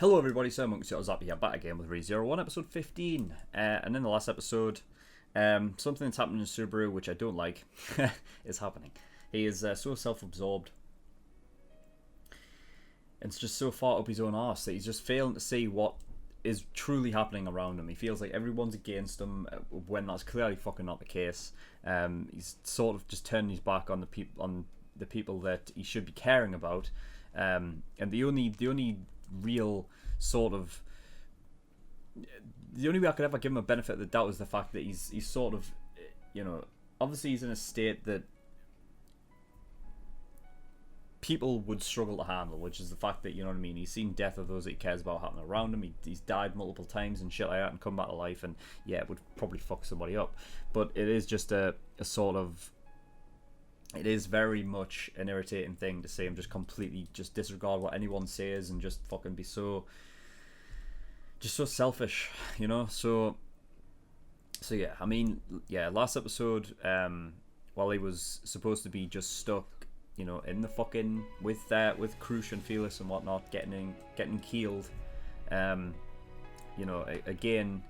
Hello everybody, SirMonkeySuit is up here, back again with ReZero, on episode 15. And in the last episode, something that's happening in Subaru, which I don't like, is happening. He is so self-absorbed. It's just so far up his own arse that he's just failing to see what is truly happening around him. He feels like everyone's against him when that's clearly fucking not the case. He's sort of just turning his back on the people that he should be caring about. And the only real sort of the only way I could ever give him a benefit of the doubt is the fact that he's sort of, you know, obviously he's in a state that people would struggle to handle, which is the fact that, you know what I mean, he's seen death of those that he cares about happening around him. He's died multiple times and shit like that and come back to life, and yeah, it would probably fuck somebody up. But it is just a sort of, it is very much an irritating thing to see him just completely just disregard what anyone says and just fucking be so selfish, you know. So yeah, I mean, yeah, last episode, while he was supposed to be just stuck, you know, in the fucking with Krush and Felix and whatnot, getting keeled, you know, again,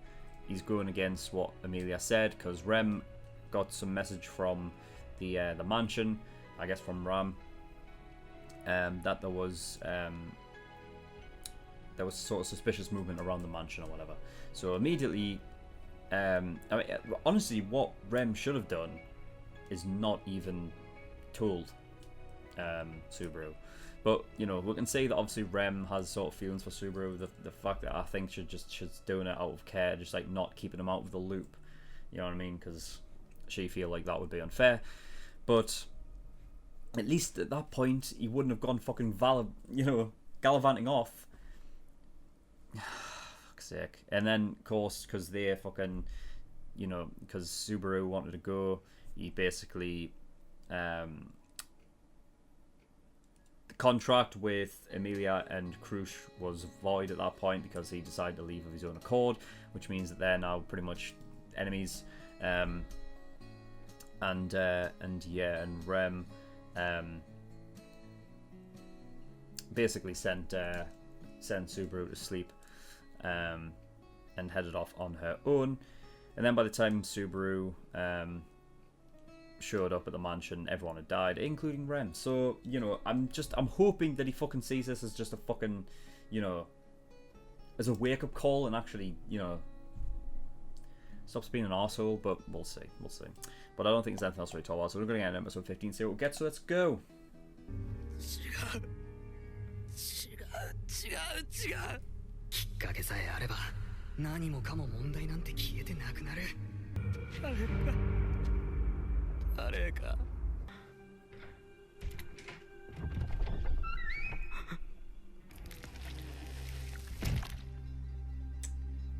he's going against what Amelia said, because Rem got some message from the mansion, I guess from Ram, that there was sort of suspicious movement around the mansion or whatever. So immediately, I mean, honestly, what Rem should have done is not even told Subaru. But, you know, we can say that obviously Rem has sort of feelings for Subaru. The fact that I think she's doing it out of care, just like not keeping him out of the loop. You know what I mean? Because she feel like that would be unfair. But at least at that point, he wouldn't have gone fucking gallivanting off. Fuck's sake. And then, of course, because they fucking, you know, because Subaru wanted to go, he basically, the contract with Amelia and Krush was void at that point because he decided to leave of his own accord, which means that they're now pretty much enemies. And Rem basically sent Subaru to sleep, and headed off on her own. And then by the time Subaru showed up at the mansion, everyone had died, including Rem. So, you know, I'm hoping that he fucking sees this as just a fucking, you know, as a wake-up call and actually, you know, stops being an arsehole, but we'll see. But I don't think there's anything else really to talk about, so we're going to get into episode 15, see what we get, so let's go.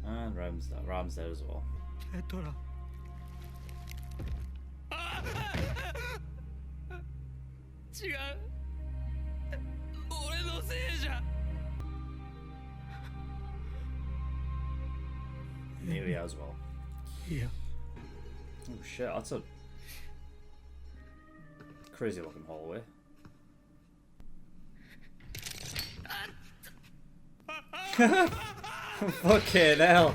And Ram's there as well. Amelia as well. Yeah. Oh shit, that's a crazy looking hallway. Fucking hell.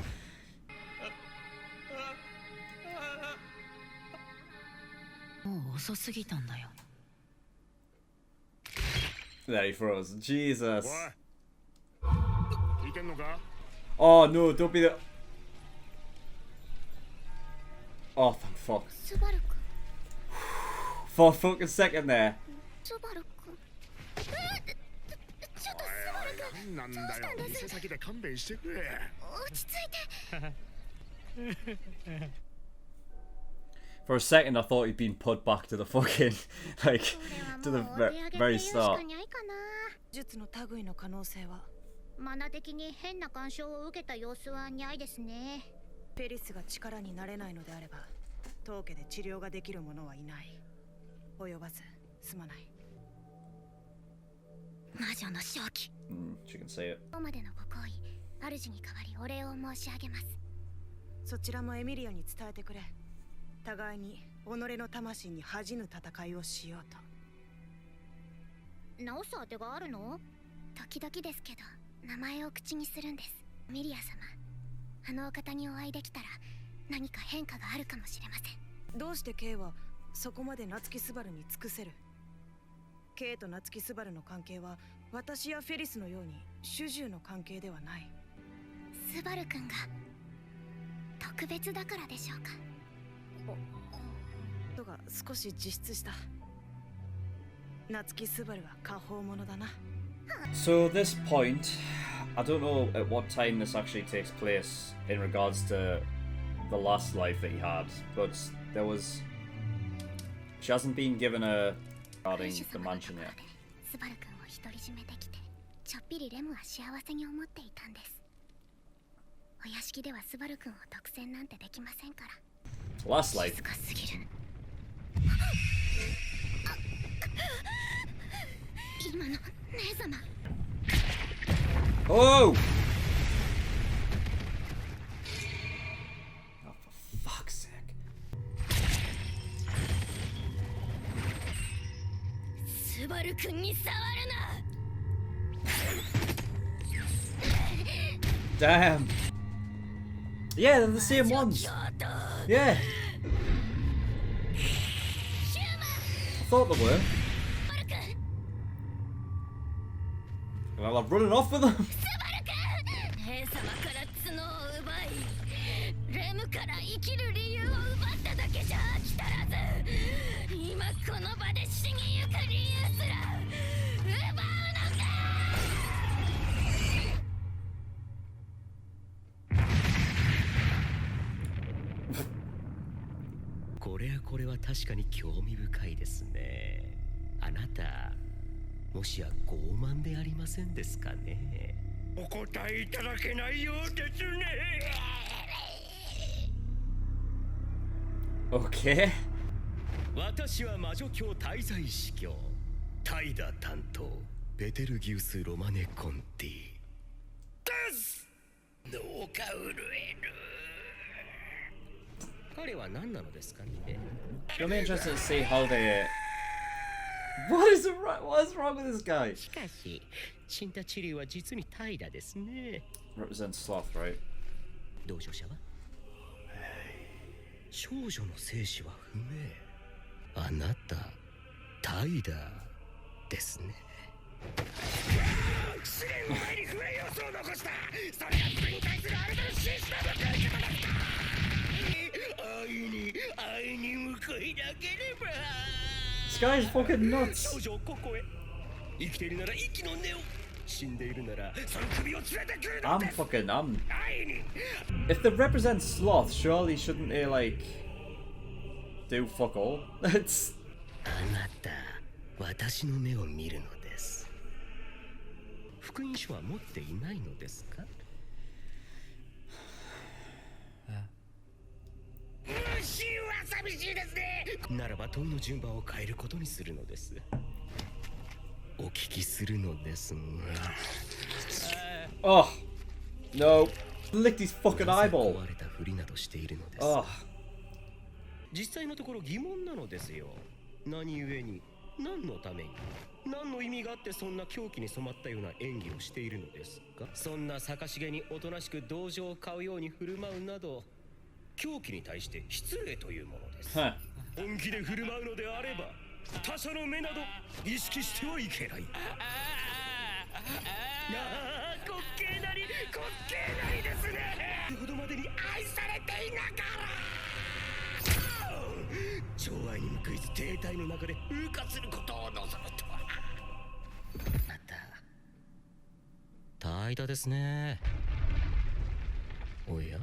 There he froze. Jesus. Oh no, don't be the. Oh, thank fuck. For a fucking second there. For a second, I thought he'd been put back to the fucking, like, to the very start. She can say it. そちらもエミリアに伝えてくれ。互いに己の魂に恥じぬ戦いをしようと。直す当てがあるの？時々ですけど、名前を口にするんです。ミリア様、あのお方にお会いできたら何か変化があるかもしれません。どうして K はそこまで夏木スバルに尽くせる？ K と夏木スバルの関係は私やフェリスのように主従の関係ではない。スバル君が特別だからでしょうか。とが少し自失した。夏木スバルは果報者だな。 So this point, I don't know at what time this actually takes place in regards to the last life that he had, but there was... She hasn't been given a... regarding the mansion yet. スバル君を独り占めできて、ちょっぴりレムは幸せに思っていたんです。お屋敷ではスバル君を独占なんてできませんから。Last life. 静かすぎる。今の姉様。Oh! Oh, for fuck's sake. スバル君に触るな。 Damn. Yeah, they're the same ones. Yeah. I thought they were. Well, I'm running off with them. 姉様から角を奪い、レムから生きる理由を奪っただけじゃ飽き足らず、今この場で死にゆく理由すら奪うのか。これは確かに興味深いですね。あなた、もしや傲慢でありませんですかね。お答えいただけないようですね。Okay. 私は魔女教滞在司教、タイダ担当、ベテルギウス・ロマネ・コンティです。どうか震える。彼は何なのですかね。 It'll be interesting to see how they... What is wrong with this guy? しかし、チンタチリは実に怠惰ですね。 Represents sloth, right? 同乗者は少女の生死は不明。あなた、怠惰ですね。試練の前に不名誉を残した。それが僕に対するあなたの真摯な向かい方だった。愛に報いなければ。This guy's fucking nuts. 少女をここへ。生きているなら息の根を、死んでいるならその首を連れてくるのです。I'm... If they represent sloth, surely shouldn't they, like, do fuck all? It's... あなた、私の目を見るのです。福音書は持っていないのですか？無心は寂しいですね。ならば問いの順番を変えることにするのです。お聞きするのですが。Oh no! Licked his fucking eyeball. 壊れたふりなどしているのです。Oh. 実際のところ疑問なのですよ。何故に、何のために、何の意味があってそんな狂気に染まったような演技をしているのですか？そんな逆しげにおとなしく同情を買うように振る舞うなど、狂気に対して失礼というものです。Huh. 本気で振る舞うのであれば、他者の目など意識してはいけない。滑稽なりですね。ほどまでに愛されていながら、寵愛に報いず停滞の中で風化することを望むとは。あなた、怠惰ですね。おや？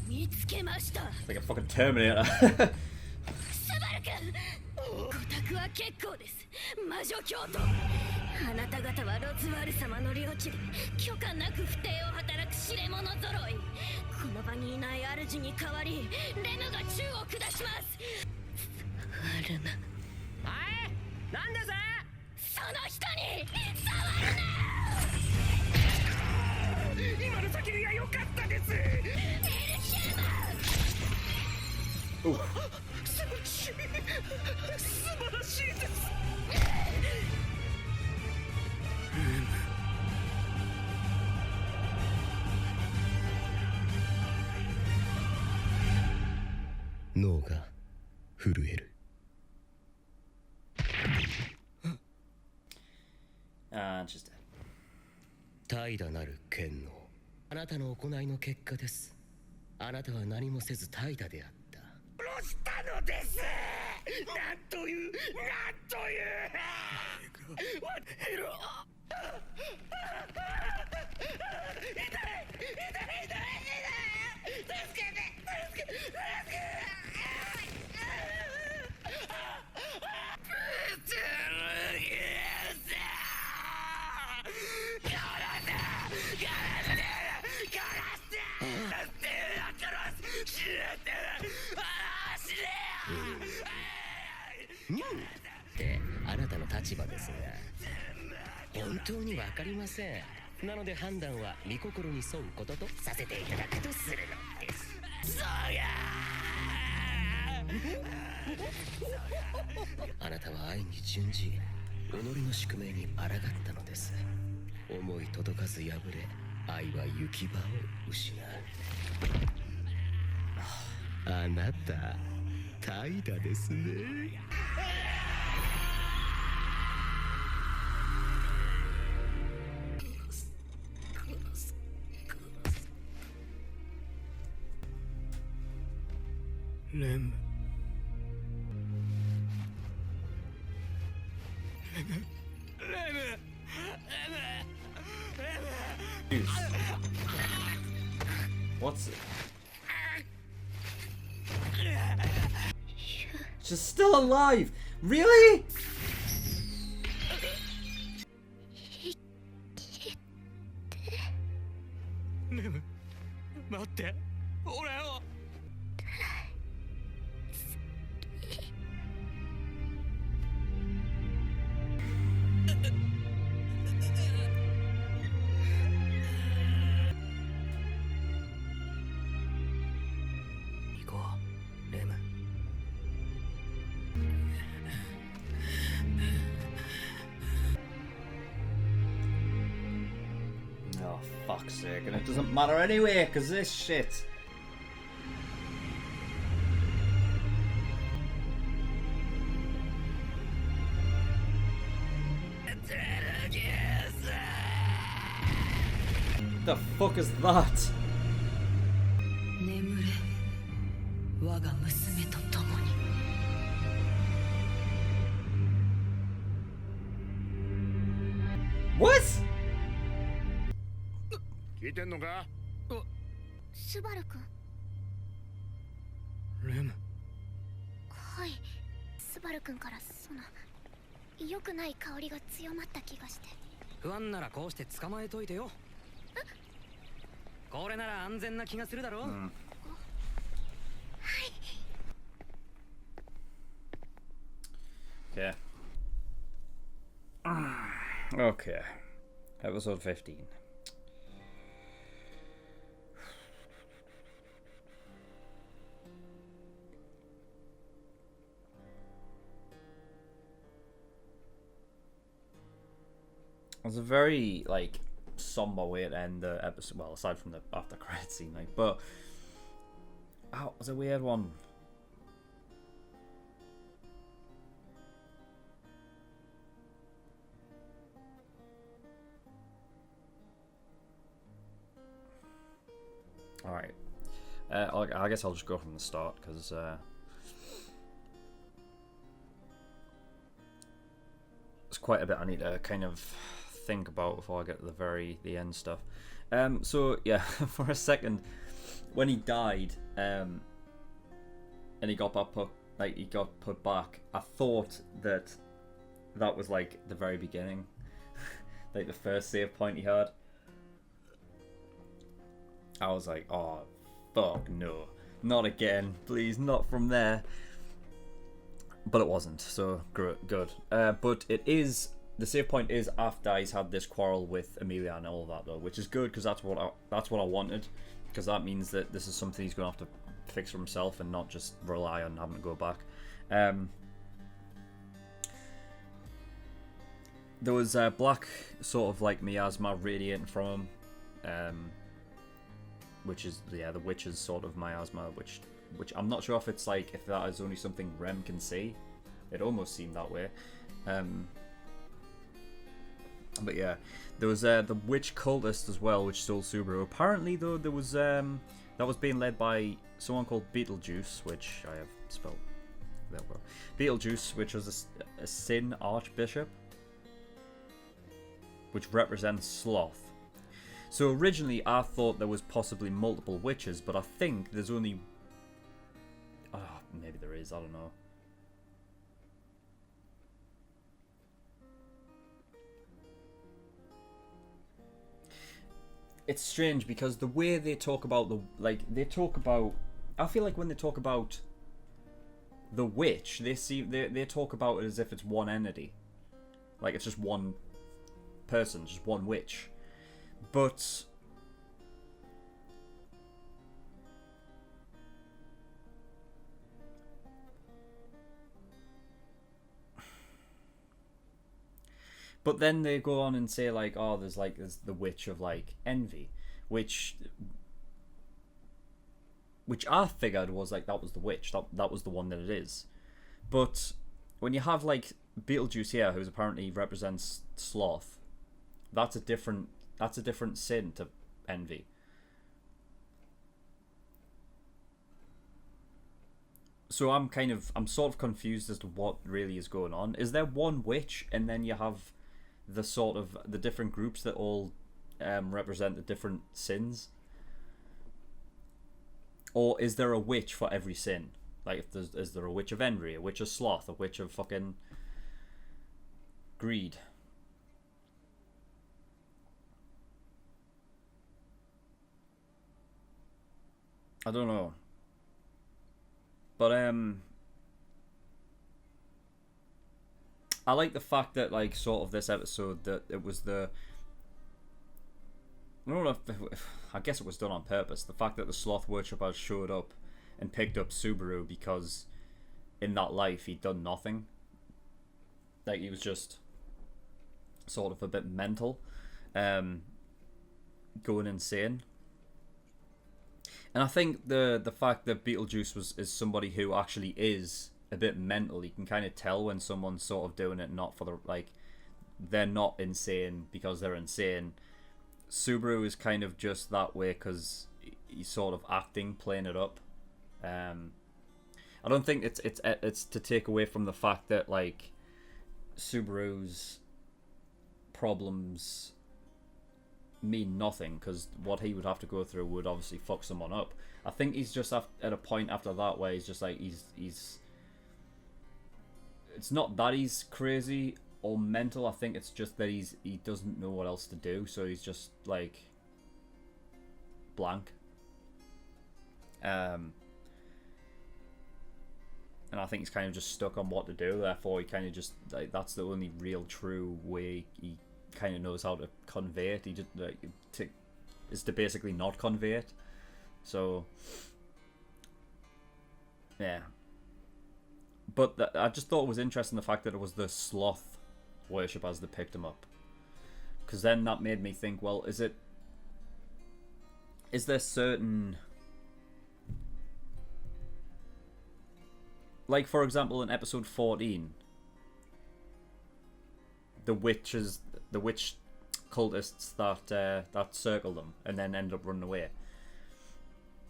見つけました。 Like a fucking Terminator. スバル君、ご託は結構です。魔女教徒、あなた方はロズワール様の領地で許可なく不定を働く知れ者ぞろい。この場にいない主に代わりレムが宙を下します。触るな。はい、なんだぜ。その人に触るな。今の叫びは良かったです。エルシャーマン、素晴らしい脳が震える。Just dead. 怠惰なる剣能、あなたの行いの結果です。あなたは何もせず怠惰であった。殺したのです。なんという、なんというヘロ。痛い痛い痛い痛い。助けて助けて助けて。ってあなたの立場ですが、本当に分かりません。なので判断は御心に沿うこととさせていただくとするのです。あなたは愛に準じ、己の宿命に抗ったのです。思い届かず破れ、愛は行き場を失う。あなた怠惰ですね。レム。What's it? She's still alive! Really? レム、待って、俺を。行こう、レム。Oh, fuck's sake. And it doesn't matter anyway, because this shit. The fuck is that? 眠れ我が娘と共に。What? 聞いてんのか？スバル君。レム。はい、スバル君からその良くない香りが強まった気がして。不安ならこうして捕まえといてよ。これなら安全な気がするだろう。Okay. Okay. Episode 15. It's a very, like, somber way to end the episode. Well, aside from the after credit scene, like, but oh, it was a weird one. All right, I guess I'll just go from the start because it's quite a bit I need to kind of think about before I get to the end stuff. So yeah, for a second, when he died, and he got put back, I thought that was like the very beginning, like the first save point he had. I was like, oh fuck no, not again, please, not from there. But it wasn't, so good. But it is. The save point is after he's had this quarrel with Amelia and all of that, though, which is good because that's what I wanted, because that means that this is something he's going to have to fix for himself and not just rely on having to go back. There was black sort of like miasma radiating from him, which is the witch's sort of miasma, which which I'm not sure if it's like if that is only something Rem can see. It almost seemed that way. But yeah, there was the witch cultist as well, which stole Subaru. Apparently, though, there was that was being led by someone called Beetlejuice, which I have spelled. There we go. Beetlejuice, which was a Sin Archbishop, which represents sloth. So originally, I thought there was possibly multiple witches, but I think there's only. Oh, maybe there is. I don't know. It's strange because the way they talk about I feel like when they talk about the witch, they talk about it as if it's one entity, like it's just one person, just one witch. But then they go on and say like, oh, there's the witch of like envy, which I figured was like that was the witch, that was the one that it is. But when you have like Beetlejuice here, who apparently represents sloth, that's a different sin to envy. So I'm sort of confused as to what really is going on. Is there one witch and then you have the sort of the different groups that all represent the different sins? Or is there a witch for every sin? Like, is there a witch of envy, a witch of sloth, a witch of fucking greed? I don't know. But I like the fact that, like, sort of this episode, that it was I don't know if I guess it was done on purpose. The fact that the sloth worshippers showed up and picked up Subaru because in that life he'd done nothing. Like, he was just sort of a bit mental, going insane. And I think the fact that Beetlejuice is somebody who actually is a bit mental. You can kind of tell when someone's sort of doing it not for the, like, they're not insane because they're insane. Subaru is kind of just that way because he's sort of acting, playing it up. I don't think it's to take away from the fact that, like, Subaru's problems mean nothing, because what he would have to go through would obviously fuck someone up. I think he's just at a point after that where he's just like, he's it's not that he's crazy or mental. I think it's just that he doesn't know what else to do, so he's just like blank. And I think he's kind of just stuck on what to do. Therefore, he kind of just, like, that's the only real true way he kind of knows how to convey it. He just is to basically not convey it. So yeah. But I just thought it was interesting, the fact that it was the sloth worshippers that picked him up, because then that made me think, well, is there certain, like, for example, in episode 14, the witch cultists that circled them and then ended up running away,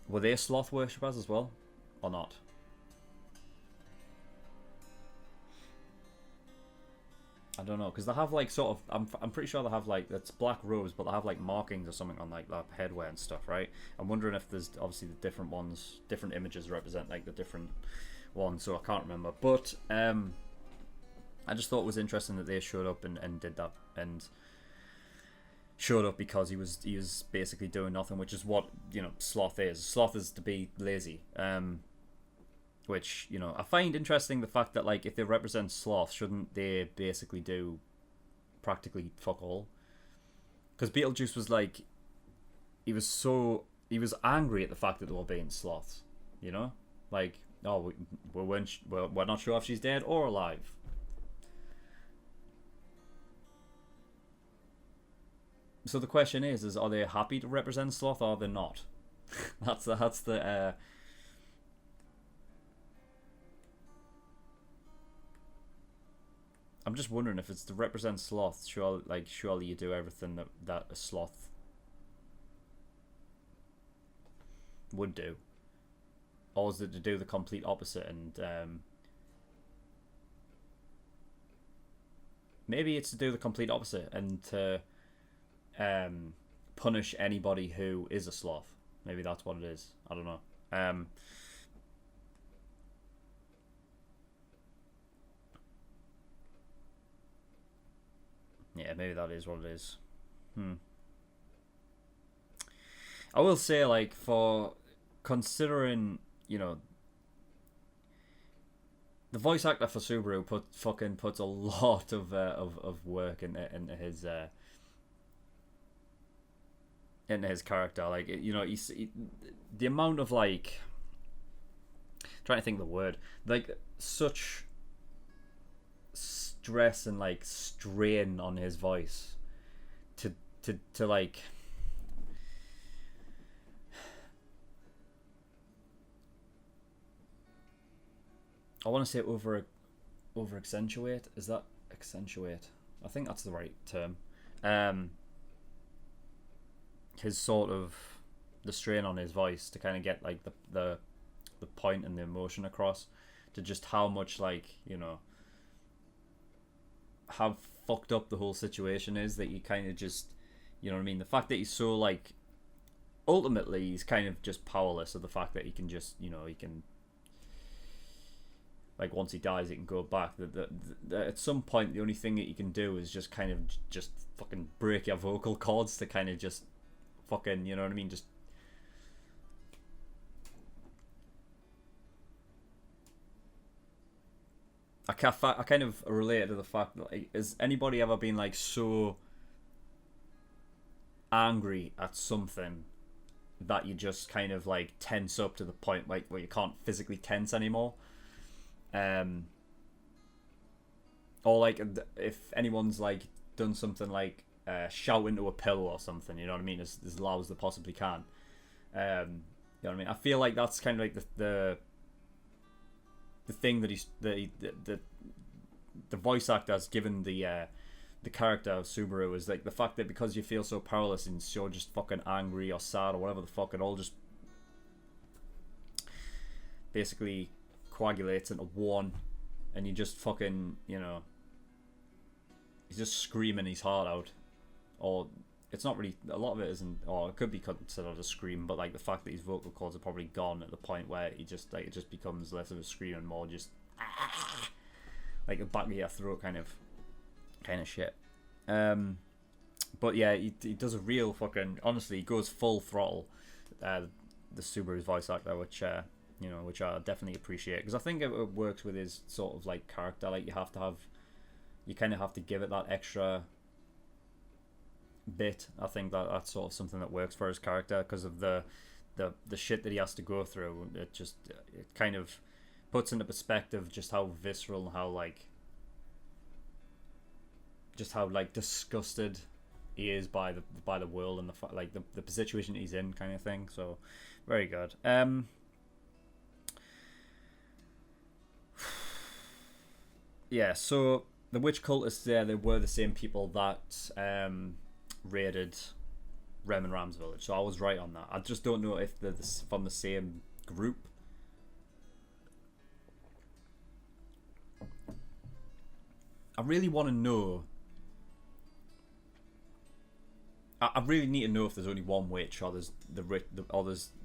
were they sloth worshippers as well, or not? I don't know, because they have, like, sort of, I'm pretty sure they have, like, it's black robes, but they have, like, markings or something on, like, their headwear and stuff, right? I'm wondering if there's obviously the different ones, different images represent, like, the different ones, so I can't remember. But I just thought it was interesting that they showed up and did that, and showed up because he was basically doing nothing, which is what, you know, sloth is. Sloth is to be lazy. Which, you know, I find interesting, the fact that, like, if they represent sloth, shouldn't they basically do practically fuck all? Because Beetlejuice was like, he was angry at the fact that they were being sloths, you know? Like, oh, we're not sure if she's dead or alive. So the question is are they happy to represent sloth, or are they not? that's the I'm just wondering if it's to represent sloth. Surely you do everything that a sloth would do, or is it to do the complete opposite? And maybe it's to do the complete opposite and to punish anybody who is a sloth. Maybe that's what it is. I don't know. Yeah, maybe that is what it is. I will say, like, for considering, you know, the voice actor for Subaru puts a lot of work into his character. Like, you know, the amount of, like, trying to think of the word, like, such stress and, like, strain on his voice to like, I want to say over accentuate. Is that accentuate? I think that's the right term. His sort of the strain on his voice to kind of get like the point and the emotion across, to just how much, like, you know, how fucked up the whole situation is, that you kind of just, you know what I mean, the fact that he's so, like, ultimately he's kind of just powerless of the fact that he can just, you know, he can, like, once he dies he can go back. At some point the only thing that you can do is just kind of just fucking break your vocal cords to kind of just fucking, you know what I mean, just I kind of relate to the fact that, like, has anybody ever been, like, so angry at something that you just kind of, like, tense up to the point, like, where you can't physically tense anymore? Or, like, if anyone's, like, done something like shout into a pillow or something, you know what I mean, as loud as they possibly can. You know what I mean? I feel like that's kind of like the thing that the voice actor has given the character of Subaru, is like the fact that because you feel so powerless and so just fucking angry or sad or whatever the fuck, it all just basically coagulates into one, and you just fucking, you know, he's just screaming his heart out. Or it's not really, a lot of it isn't, or it could be considered a scream, but like the fact that his vocal cords are probably gone at the point where he just, like, it just becomes less of a scream and more just like the back of your throat kind of shit. But yeah, he does a real fucking, honestly, he goes full throttle, the Subaru's voice actor, which you know, which I definitely appreciate, because I think it works with his sort of, like, character. Like, you kind of have to give it that extra bit. I think that's sort of something that works for his character because of the shit that he has to go through. It kind of puts into perspective just how visceral, how, like, just how, like, disgusted he is by the world and the situation he's in, kind of thing. So very good. Yeah, so the witch cultists there, they were the same people that raided Rem and Ram's village. So I was right on that. I just don't know if they're from the same group. I really want to know. I really need to know if there's only one witch, or there's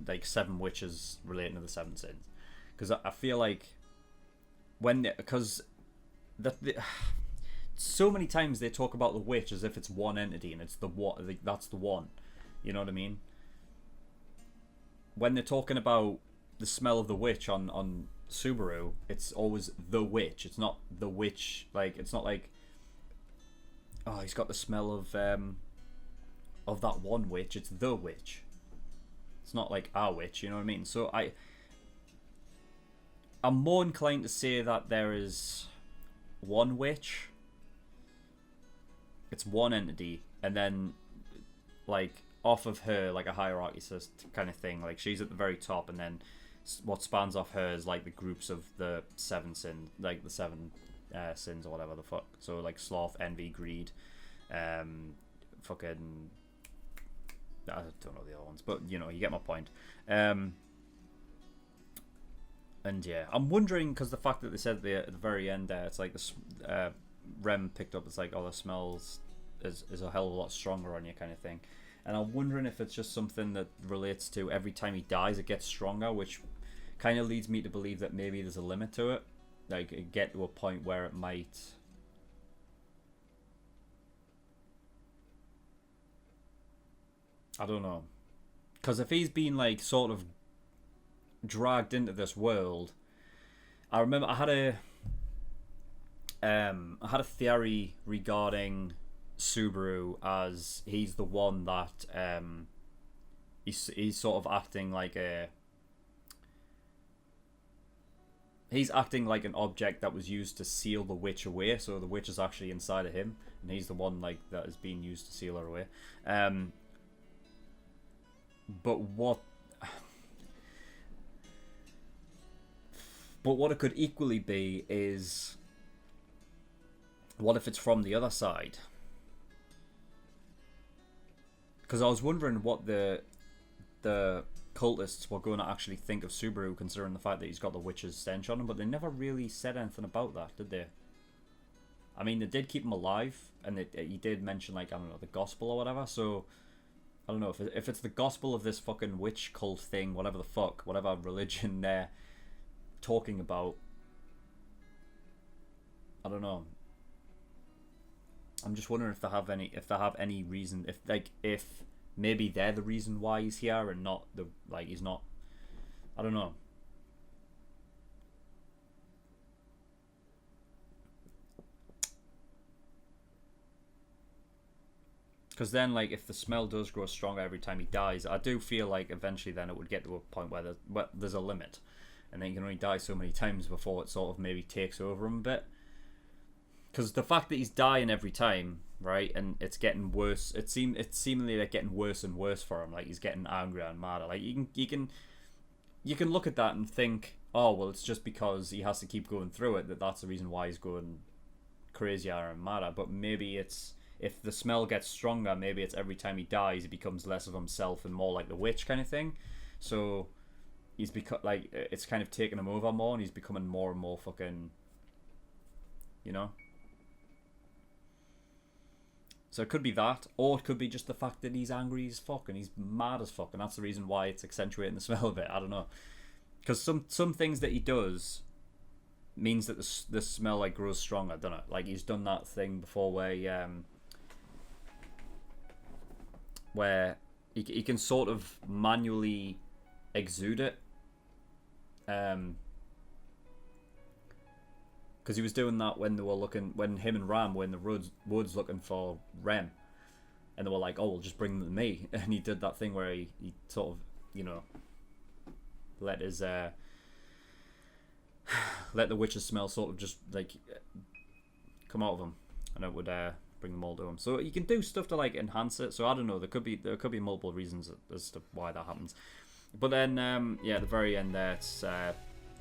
like 7 witches relating to the 7 sins, because I feel like so many times they talk about the witch as if it's one entity and it's that's the one, you know what I mean? When they're talking about the smell of the witch on Subaru, it's always the witch. It's not the witch, like, it's not like, oh, he's got the smell of that one witch. It's the witch. It's not like our witch, you know what I mean? So I'm more inclined to say that there is one witch. It's one entity, and then, like, off of her, like a hierarchy kind of thing. Like, she's at the very top, and then what spans off her is like the groups of the 7 sins, like the 7 sins or whatever the fuck. So like sloth, envy, greed, fucking, I don't know the other ones, but you know, you get my point. And yeah, I'm wondering, because the fact that they said at the very end there, it's like this Rem picked up, it's like, oh, the smells is a hell of a lot stronger on you kind of thing. And I'm wondering if it's just something that relates to every time he dies it gets stronger, which kind of leads me to believe that maybe there's a limit to it. Like, it get to a point where it might... I don't know. Because if he's been, like, sort of dragged into this world... I remember I had a theory regarding Subaru as he's the one that he's sort of acting like a... He's acting like an object that was used to seal the witch away, so the witch is actually inside of him, and he's the one like that is being used to seal her away. But what it could equally be is, what if it's from the other side? Because I was wondering what the cultists were going to actually think of Subaru, considering the fact that he's got the witch's stench on him, but they never really said anything about that, did they? I mean, they did keep him alive, and he did mention, like, I don't know, the gospel or whatever, so I don't know, if it's the gospel of this fucking witch cult thing, whatever the fuck, whatever religion they're talking about, I don't know. I'm just wondering if they have any reason, if maybe they're the reason why he's here and not the, like, he's not, I don't know. Because then, like, if the smell does grow stronger every time he dies, I do feel like eventually then it would get to a point where there's a limit, and then you can only die so many times before it sort of maybe takes over him a bit. Because the fact that he's dying every time, right, and it's getting worse, it's seemingly like getting worse and worse for him. Like, he's getting angrier and madder. Like, you can look at that and think, oh well, it's just because he has to keep going through it that's the reason why he's going crazier and madder. But maybe it's, if the smell gets stronger, maybe it's every time he dies he becomes less of himself and more like the witch kind of thing. So he's like, it's kind of taking him over more, and he's becoming more and more fucking, you know. So it could be that, or it could be just the fact that he's angry as fuck and he's mad as fuck, and that's the reason why it's accentuating the smell of it. I don't know, because some things that he does means that the smell like grows stronger, doesn't it? Like, he's done that thing before where he can sort of manually exude it. Because he was doing that when him and Ram were in the woods looking for Rem, and they were like, oh, we'll just bring them to me, and he did that thing where he sort of, you know, let his let the witch's smell sort of just like come out of him, and it would bring them all to him. So you can do stuff to like enhance it. So I don't know, there could be multiple reasons as to why that happens. But then yeah, at the very end there, it's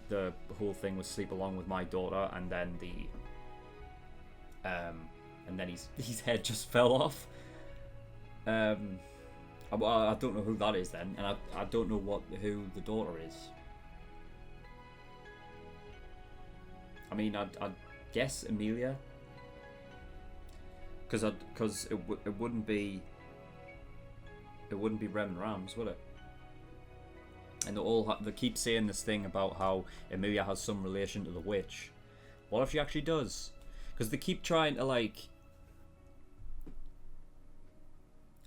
the whole thing was sleep along with my daughter, and then his head just fell off. I don't know who that is then, and I don't know who the daughter is. I mean, I'd guess Amelia, because it wouldn't be Rem and Rams, would it? And they keep saying this thing about how Amelia has some relation to the witch. What if she actually does? Because they keep trying to, like...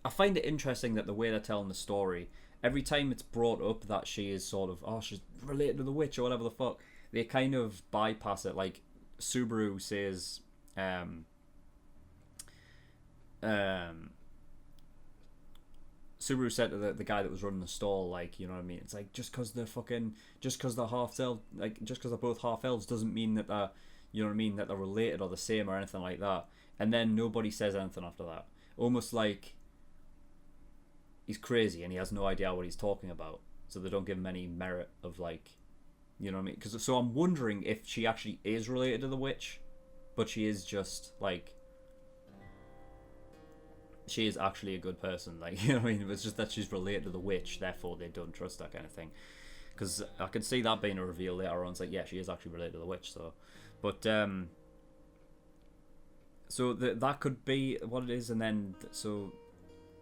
I find it interesting that the way they're telling the story, every time it's brought up that she is sort of, oh, she's related to the witch or whatever the fuck, they kind of bypass it. Like, Subaru says... Subaru said to the guy that was running the stall, like, you know what I mean? It's like, just because they're half elves, like, just because they're both half elves doesn't mean that they're, you know what I mean, that they're related or the same or anything like that. And then nobody says anything after that. Almost like he's crazy and he has no idea what he's talking about. So they don't give him any merit of, like, you know what I mean? So I'm wondering if she actually is related to the witch, but she is just like, she is actually a good person. Like, you know what I mean? It's just that she's related to the witch, therefore they don't trust that kind of thing. Because I could see that being a reveal later on. It's like, yeah, she is actually related to the witch. So, but so that could be what it is, and then so,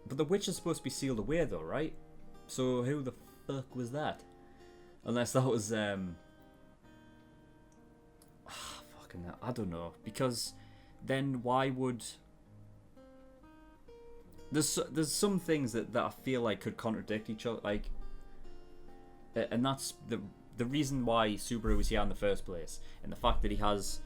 but the witch is supposed to be sealed away though, right? So who the fuck was that? Unless that was fucking, I don't know. Because then why would there's some things that I feel like could contradict each other, like, and that's the reason why Subaru was here in the first place, and the fact that he has,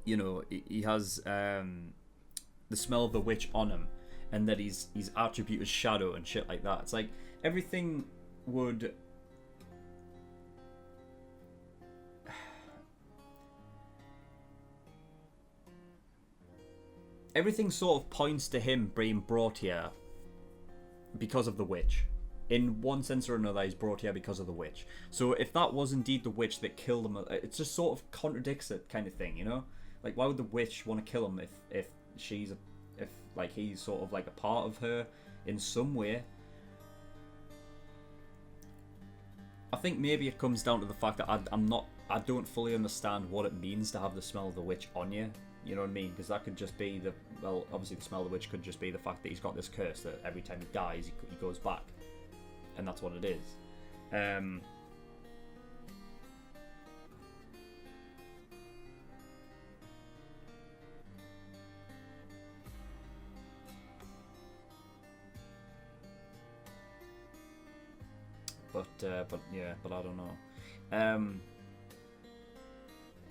you know, he has the smell of the witch on him, and that he's attributed shadow and shit like that. It's like everything would everything sort of points to him being brought here because of the witch. In one sense or another, he's brought here because of the witch. So if that was indeed the witch that killed him, it just sort of contradicts it, kind of thing, you know? Like, why would the witch want to kill him if she's if like he's sort of like a part of her in some way? I think maybe it comes down to the fact that I don't fully understand what it means to have the smell of the witch on you. You know what I mean? Because that could just be well, obviously the smell of the witch could just be the fact that he's got this curse that every time he dies, he goes back. And that's what it is. But yeah, but I don't know. And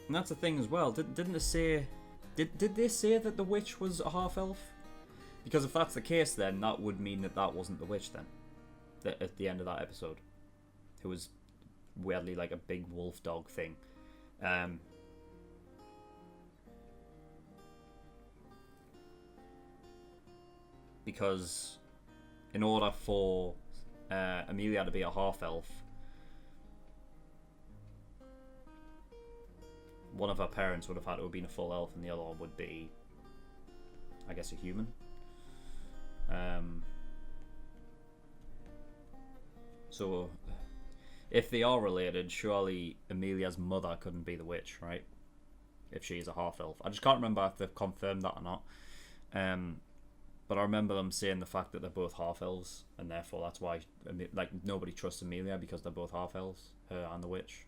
that's the thing as well. Didn't they say? Did they say that the witch was a half elf? Because if that's the case, then that would mean that wasn't the witch then. At the end of that episode, who was weirdly like a big wolf dog thing. Because in order for Amelia to be a half elf, one of her parents would have had to have been a full elf, and the other one would be, I guess, a human. So, if they are related, surely Amelia's mother couldn't be the witch, right? If she's a half-elf. I just can't remember if they've confirmed that or not. But I remember them saying the fact that they're both half-elves, and therefore that's why, like, nobody trusts Amelia because they're both half-elves, her and the witch.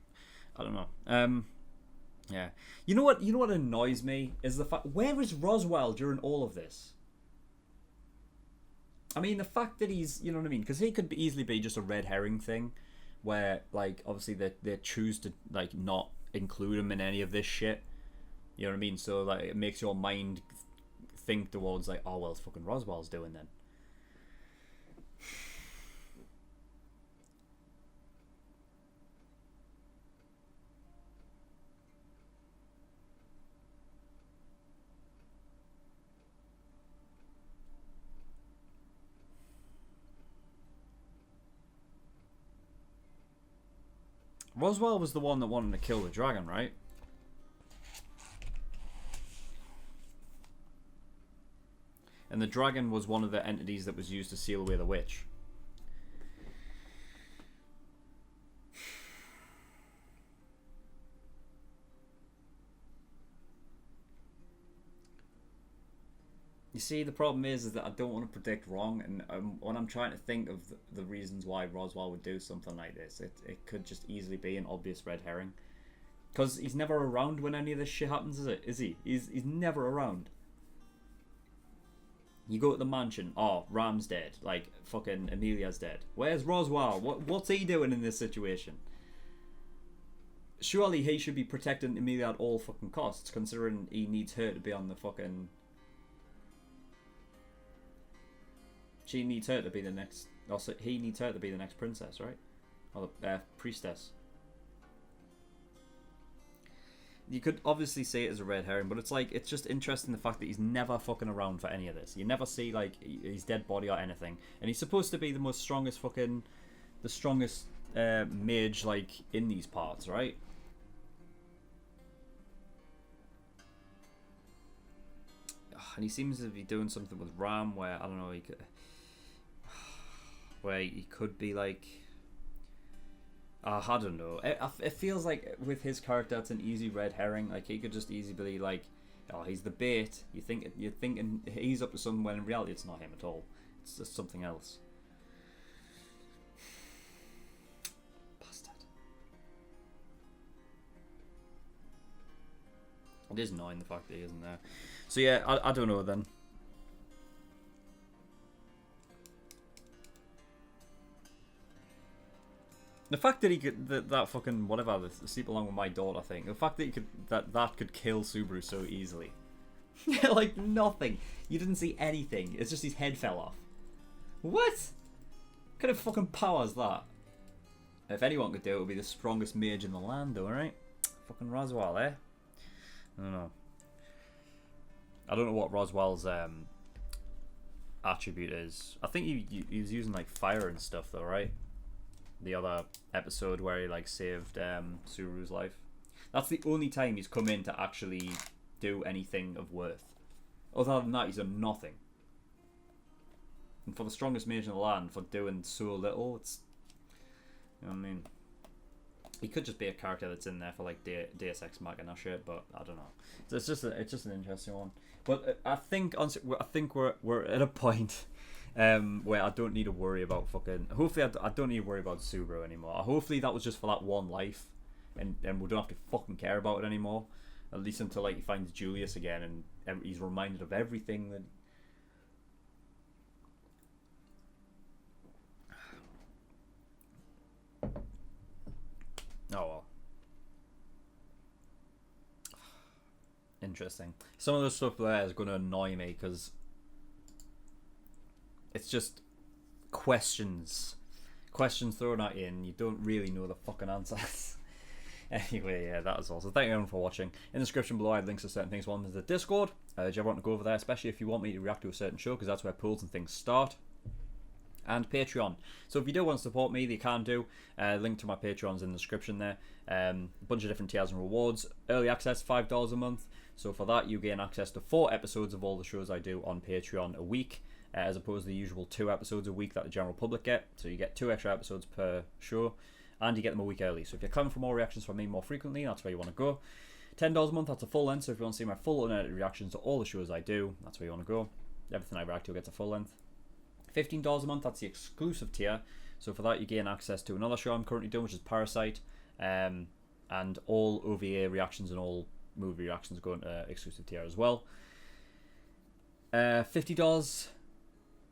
I don't know. Yeah. You know what annoys me is the fact, where is Roswaal during all of this? I mean, the fact that he's, you know what I mean? Because he could easily be just a red herring thing, where, like, obviously they choose to, like, not include him in any of this shit. You know what I mean? So, like, it makes your mind think towards, like, oh, well, it's fucking Roswaal's doing then. Roswaal was the one that wanted to kill the dragon, right? And the dragon was one of the entities that was used to seal away the witch. You see, the problem is that I don't want to predict wrong, and when I'm trying to think of the reasons why Roswaal would do something like this, it could just easily be an obvious red herring. Because he's never around when any of this shit happens, is he? He's never around. You go to the mansion, oh, Ram's dead, like, fucking Amelia's dead. Where's Roswaal? What's he doing in this situation? Surely he should be protecting Amelia at all fucking costs, considering he needs her to be on the fucking... She needs her to be the next... Also, he needs her to be the next princess, right? Or the priestess. You could obviously say it as a red herring, but it's like, it's just interesting the fact that he's never fucking around for any of this. You never see, like, his dead body or anything. And he's supposed to be the most strongest fucking... The strongest mage, like, in these parts, right? and he seems to be doing something with Ram where I don't know, he could be like, I don't know. It feels like with his character, it's an easy red herring. Like he could just easily be like, oh, he's the bait. You're thinking he's up to something when in reality it's not him at all. It's just something else. Bastard. It is annoying the fact that he isn't there. So yeah, I don't know then. The fact that he could that fucking whatever, the sleep along with my daughter thing. The fact that he could that could kill Subaru so easily. Like nothing. You didn't see anything. It's just his head fell off. What? What kind of fucking power is that? If anyone could do it, it would be the strongest mage in the land, though, right? Fucking Roswaal, eh? I don't know. I don't know what Roswaal's attribute is. I think he was using like fire and stuff, though, right? The other episode where he like saved Subaru's life. That's the only time he's come in to actually do anything of worth. Other than that, he's done nothing. And for the strongest mage in the land, for doing so little, it's, you know what I mean. He could just be a character that's in there for like Deus Ex Machina shit, but I don't know. So it's just an interesting one. But I think we're at a point where I don't need to worry about fucking. Hopefully, I don't need to worry about Subaru anymore. Hopefully, that was just for that one life, and we don't have to fucking care about it anymore. At least until like he finds Julius again, and he's reminded of everything that. Oh well. Interesting. Some of the stuff there is going to annoy me because it's just questions thrown at you and you don't really know the fucking answers. Anyway, yeah, that was all. So thank you everyone for watching. In the description below I have links to certain things. One is the Discord. Do you ever want to go over there, especially if you want me to react to a certain show, because that's where polls and things start. And Patreon. So if you do want to support me, you can do. Link to my Patreon's in the description there. A bunch of different tiers and rewards. Early access, $5 a month. So for that, you gain access to 4 episodes of all the shows I do on Patreon a week, as opposed to the usual 2 episodes a week that the general public get. So you get 2 extra episodes per show, and you get them a week early. So if you're coming for more reactions from me more frequently, that's where you want to go. $10 a month, that's a full length. So if you want to see my full unedited reactions to all the shows I do, that's where you want to go. Everything I react to gets a full length. $15 a month, that's the exclusive tier. So for that, you gain access to another show I'm currently doing, which is Parasite, and all OVA reactions and all movie reactions go into exclusive tier as well. $50,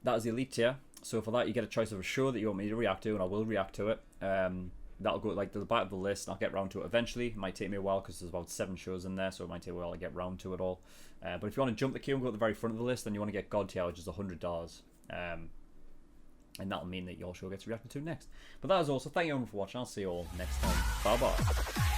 that is the elite tier. So for that, you get a choice of a show that you want me to react to, and I will react to it. That'll go like to the back of the list, and I'll get round to it eventually. It might take me a while because there's about 7 shows in there, so it might take a while to get round to it all. But if you want to jump the queue and go to the very front of the list, then you want to get God tier, which is $100. And that'll mean that your show gets reacted to next. But that is all. So thank you everyone for watching. I'll see you all next time. Bye bye.